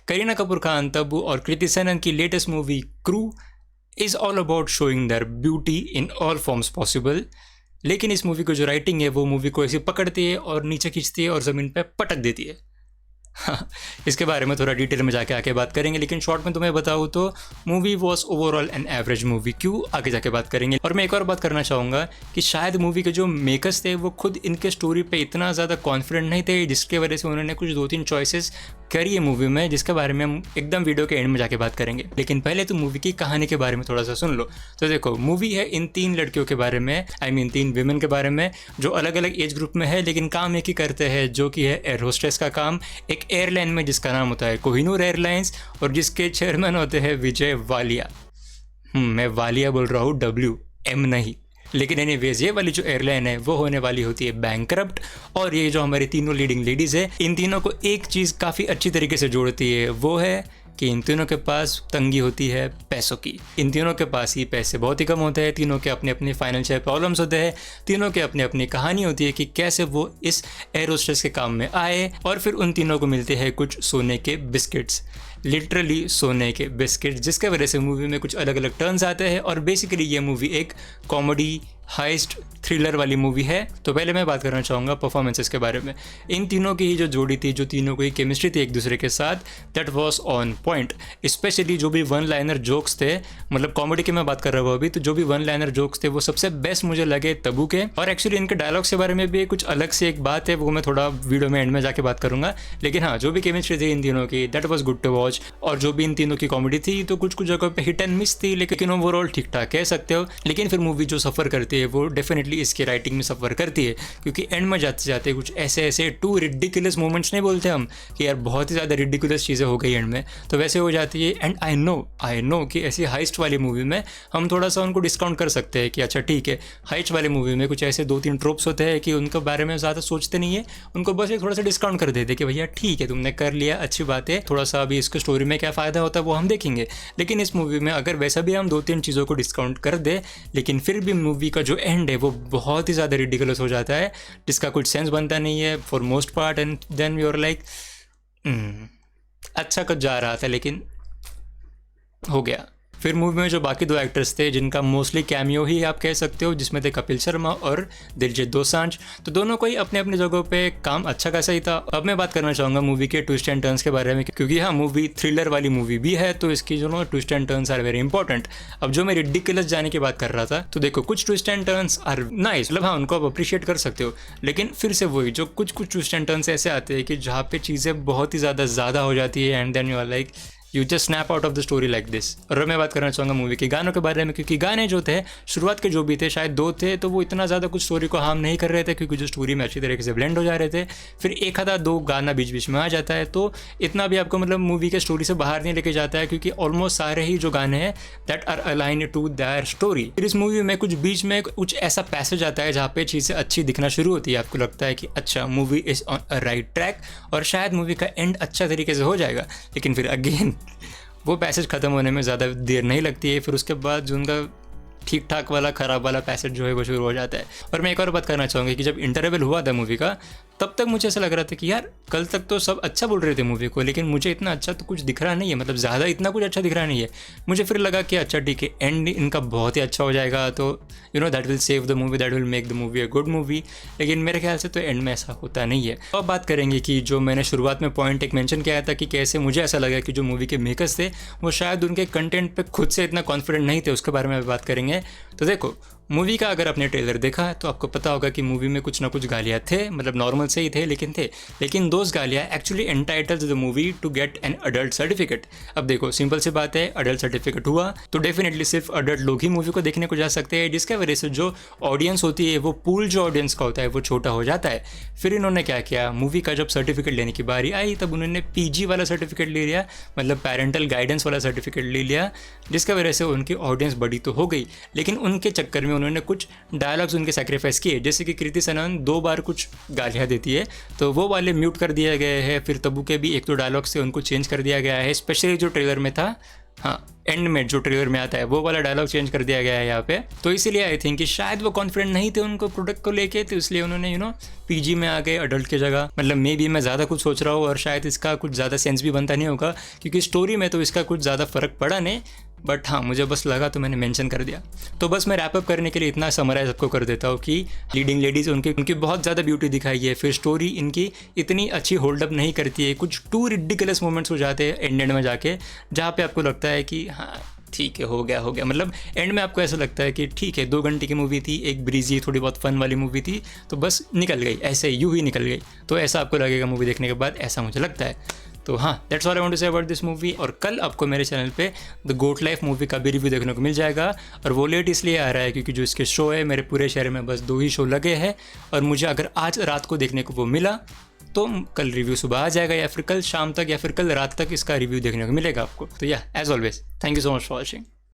करीना कपूर खान, तब्बू और कृति सेनन की latest movie crew is all about showing there beauty in all forms possible. लेकिन इस movie को जो राइटिंग है वो मूवी को ऐसे पकड़ती है और नीचे खींचती है और ज़मीन पे पटक देती है। हाँ, इसके बारे में थोड़ा डिटेल में जाके आके बात करेंगे, लेकिन शॉर्ट में तुम्हें बताऊँ तो movie was overall an average movie. क्यों, आगे जाके बात करेंगे। और मैं एक और बात करना चाहूँगा कि शायद मूवी के जो मेकर्स थे वो खुद इनके स्टोरी पे इतना ज़्यादा कॉन्फिडेंट नहीं थे, जिसके वजह से उन्होंने कुछ 2-3 चॉइसेस करी है मूवी में, जिसके बारे में हम एकदम वीडियो के एंड में जाके बात करेंगे। लेकिन पहले तो मूवी की कहानी के बारे में थोड़ा सा सुन लो। तो देखो, मूवी है इन 3 लड़कियों के बारे में, आई मीन 3 विमेन के बारे में, जो अलग अलग एज ग्रुप में है लेकिन काम एक ही करते हैं, जो कि है एयर होस्टेस का काम एक एयरलाइन में, जिसका नाम होता है कोहिनूर एयरलाइंस, और जिसके चेयरमैन होते हैं विजय वालिया। मैं वालिया बोल रहा हूँ, WM नहीं। लेकिन एनीवेज ये वाली जो एयरलाइन है वो होने वाली होती है बैंकरप्ट। और ये जो हमारी तीनों लीडिंग लेडीज़ है, इन तीनों को एक चीज़ काफ़ी अच्छी तरीके से जोड़ती है, वो है कि इन तीनों के पास तंगी होती है पैसों की। इन तीनों के पास ही पैसे बहुत ही कम होते हैं, तीनों के अपने अपने फाइनेंशियल प्रॉब्लम्स होते हैं, तीनों के अपने अपनी कहानी होती है कि कैसे वो इस एयर होस्टेस के काम में आए। और फिर उन तीनों को मिलते हैं कुछ सोने के बिस्किट्स, लिटरली सोने के बिस्किट्स, जिसके वजह से मूवी में कुछ अलग अलग टर्न्स आते हैं। और बेसिकली ये मूवी एक कॉमेडी हाइस्ट थ्रिलर वाली मूवी है। तो पहले मैं बात करना चाहूँगा परफॉर्मेंसेस के बारे में। इन तीनों की ही जो जोड़ी थी, जो तीनों की केमिस्ट्री थी एक दूसरे के साथ, that was on point. Specially जो भी वन लाइनर जोक्स थे, मतलब कॉमेडी की मैं बात कर रहा हूँ अभी, तो जो भी वन लाइनर जोक्स थे वो सबसे बेस्ट मुझे लगे तब्बू के। और एक्चुअली इनके डायलॉग्स के बारे में भी कुछ अलग से एक बात है, वो मैं थोड़ा वीडियो में एंड में जाके बात करूँगा। लेकिन हाँ, जो भी केमिस्ट्री थी इन तीनों की, that was good to watch. और जो भी इन तीनों की कॉमेडी थी, तो कुछ कुछ जगह पे हिट एंड मिस थी, लेकिन ओवरऑल ठीक ठाक कह सकते हो। लेकिन फिर मूवी जो सफ़र करती है वो डेफिनेटली इसकी राइटिंग में सफ़र करती है, क्योंकि एंड में जाते जाते कुछ ऐसे टू रिडिकुलस मोमेंट्स नहीं बोलते हम कि यार बहुत ही ज़्यादा रिडिकुलस चीज़ें हो गई एंड में, तो वैसे हो जाती है। एंड आई नो कि ऐसी हाइस्ट वाली मूवी में हम थोड़ा सा उनको डिस्काउंट कर सकते हैं कि अच्छा ठीक है, हाइस्ट वाली मूवी में कुछ ऐसे 2-3 ट्रोप्स होते हैं कि उनके बारे में ज़्यादा सोचते नहीं है, उनको बस एक थोड़ा सा डिस्काउंट कर देते कि भैया ठीक है, तुमने कर लिया, अच्छी बात है, थोड़ा सा अभी इसको स्टोरी में क्या फ़ायदा होता है वो हम देखेंगे। लेकिन इस मूवी में अगर वैसा भी हम 2-3 चीज़ों को डिस्काउंट कर दे, लेकिन फिर भी मूवी का जो एंड है वो बहुत ही ज़्यादा रिडिकुलस हो जाता है, जिसका कुछ सेंस बनता नहीं है for most part. And then you are like अच्छा कुछ जा रहा था लेकिन हो गया। फिर मूवी में जो बाकी 2 एक्टर्स थे, जिनका मोस्टली कैमियो ही आप कह सकते हो, जिसमें थे कपिल शर्मा और दिलजीत दोसांझ, तो दोनों को ही अपने अपने जगहों पे काम अच्छा खासा ही था। अब मैं बात करना चाहूँगा मूवी के ट्विस्ट एंड टर्न्स के बारे में, क्योंकि हाँ, मूवी थ्रिलर वाली मूवी भी है, तो इसकी जो twist and turns are very important. अब जो मैं रिडिकुलस जाने की बात कर रहा था, तो देखो कुछ twist and turns are nice, मतलब हाँ, उनको आप अप्रिशिएट कर सकते हो। लेकिन फिर से वही, जो कुछ ट्विस्ट एंड टर्न्स ऐसे आते हैं कि जहाँ पे चीज़ें बहुत ही ज़्यादा हो जाती है, and then you are like you just snap out of the story like this. और मैं बात करना चाहूँगा मूवी के गानों के बारे में, क्योंकि गाने जो थे शुरुआत के जो भी थे, शायद 2 थे, तो वो इतना ज़्यादा कुछ स्टोरी को हार्म नहीं कर रहे थे, क्योंकि जो स्टोरी में अच्छी तरीके से ब्लेंड हो जा रहे थे। फिर एक आधा 2 गाना बीच बीच में आ जाता है, तो इतना भी आपको मतलब मूवी के स्टोरी से बाहर नहीं लेके जाता है, क्योंकि ऑलमोस्ट सारे ही जो गाने हैं that are align to their story. फिर इस मूवी में कुछ बीच में कुछ ऐसा पैसेज आता है जहाँ पे चीज़ें अच्छी दिखना शुरू होती है, आपको लगता है कि अच्छा movie is on a right track और शायद मूवी का एंड अच्छा तरीके से हो जाएगा। लेकिन फिर अगेन वो पैसेज ख़त्म होने में ज़्यादा देर नहीं लगती है, फिर उसके बाद जो उनका ठीक ठाक वाला ख़राब वाला पैसेज जो है वो शुरू हो जाता है। और मैं एक और बात करना चाहूँगी कि जब इंटरवल हुआ था मूवी का, तब तक मुझे ऐसा लग रहा था कि यार कल तक तो सब अच्छा बोल रहे थे मूवी को, लेकिन मुझे इतना अच्छा तो कुछ दिख रहा नहीं है, मतलब ज़्यादा इतना कुछ अच्छा दिख रहा नहीं है। मुझे फिर लगा कि अच्छा ठीक है, एंड इनका बहुत ही अच्छा हो जाएगा, तो you know that will save the movie, that will make the movie a good movie. लेकिन मेरे ख्याल से तो एंड में ऐसा होता नहीं है। अब बात करेंगे कि जो मैंने शुरुआत में पॉइंट एक मेंशन किया था कि कैसे मुझे ऐसा लगा कि जो मूवी के मेकर्स थे वो शायद उनके कंटेंट पे खुद से इतना कॉन्फिडेंट नहीं थे, उसके बारे में बात करेंगे। तो देखो, मूवी का अगर आपने ट्रेलर देखा है तो आपको पता होगा कि मूवी में कुछ ना कुछ गालियाँ थे, मतलब नॉर्मल से ही थे लेकिन दोज गालियाँ actually entitles the movie to get an adult certificate. अब देखो सिंपल सी बात है, अडल्ट सर्टिफिकेट हुआ तो डेफिनेटली सिर्फ अडल्ट लोग ही मूवी को देखने को जा सकते हैं, जिसके वजह से जो ऑडियंस होती है वो पूल जो ऑडियंस का होता है वो छोटा हो जाता है। फिर इन्होंने क्या किया, मूवी का जब सर्टिफिकेट लेने की बारी आई तब उन्होंने PG वाला सर्टिफिकेट ले लिया, मतलब पेरेंटल गाइडेंस वाला सर्टिफिकेट ले लिया, जिसकी वजह से उनकी ऑडियंस बड़ी तो हो गई, लेकिन उनके चक्कर में उन्होंने कुछ डायलॉग्स उनके सैक्रिफाइस किए। जैसे कि कृति सेनन 2 बार कुछ गालियाँ देती है तो वो वाले म्यूट कर दिए गए हैं। फिर तब्बू के भी 1-2 डायलॉग्स से उनको चेंज कर दिया गया है, स्पेशली जो ट्रेलर में था हाँ, एंड में जो ट्रेलर में आता है वो वाला डायलॉग चेंज कर दिया गया है यहाँ पे। तो इसीलिए आई थिंक कि शायद वो कॉन्फिडेंट नहीं थे उनको प्रोडक्ट को लेके, तो इसलिए उन्होंने पीजी में आ गए अडल्ट की जगह। मतलब मे बी मैं ज़्यादा कुछ सोच रहा हूँ और शायद इसका कुछ ज़्यादा सेंस भी बनता नहीं होगा, क्योंकि स्टोरी में तो इसका कुछ ज़्यादा फ़र्क पड़ा नहीं, बट हाँ मुझे बस लगा तो मैंने मेंशन कर दिया। तो बस मैं रैप अप करने के लिए इतना समराइज आपको कर देता हूँ कि लीडिंग लेडीज़ उनकी बहुत ज़्यादा ब्यूटी दिखाई है, फिर स्टोरी इनकी इतनी अच्छी होल्ड अप नहीं करती है, कुछ टू रिडिकुलस मोमेंट्स हो जाते हैं एंड में जाके, जहाँ पे आपको लगता है कि हाँ ठीक है हो गया। मतलब एंड में आपको ऐसा लगता है कि ठीक है 2 घंटे की मूवी थी, एक ब्रीजी थोड़ी बहुत फन वाली मूवी थी, तो बस निकल गई, ऐसे यूँ ही निकल गई। तो ऐसा आपको लगेगा मूवी देखने के बाद, ऐसा मुझे लगता है। तो हाँ, that's all I want to say about this movie. और कल आपको मेरे चैनल पे द गोट लाइफ मूवी का भी रिव्यू देखने को मिल जाएगा, और वो लेट इसलिए आ रहा है क्योंकि जो इसके शो है मेरे पूरे शहर में बस 2 ही शो लगे हैं, और मुझे अगर आज रात को देखने को वो मिला तो कल रिव्यू सुबह आ जाएगा, या फिर कल शाम तक, या फिर कल रात तक इसका रिव्यू देखने को मिलेगा आपको। तो या as always thank you so much for watching.